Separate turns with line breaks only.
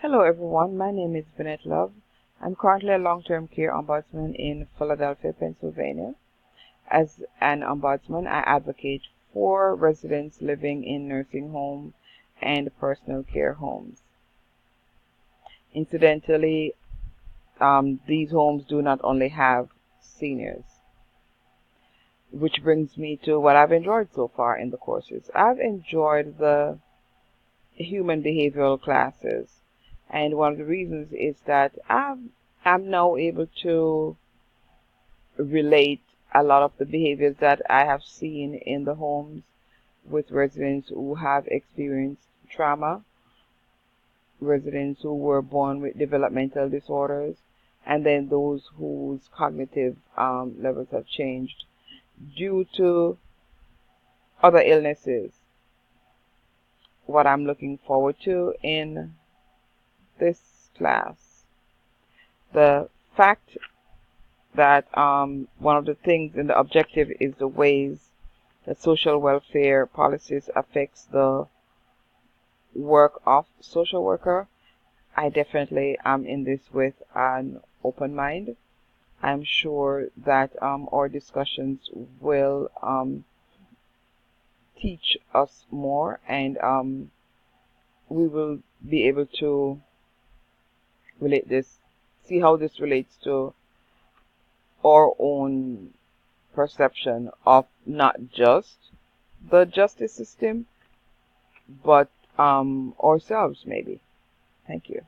Hello everyone, my name is Bennett Love. I'm currently a long-term care ombudsman in Philadelphia, Pennsylvania. As an ombudsman, I advocate for residents living in nursing homes and personal care homes. Incidentally, these homes do not only have seniors, which brings me to what I've enjoyed so far in the courses. I've enjoyed the human behavioral classes. And one of the reasons is that I'm now able to relate a lot of the behaviors that I have seen in the homes with residents who have experienced trauma, residents who were born with developmental disorders, and then those whose cognitive levels have changed due to other illnesses. What I'm looking forward to in this class, the fact that one of the things in the objective is the ways that social welfare policies affects the work of social worker. I definitely am in this with an open mind. I'm sure that our discussions will teach us more, and we will be able to relate this, see how this relates to our own perception of not just the justice system, but ourselves maybe. Thank you.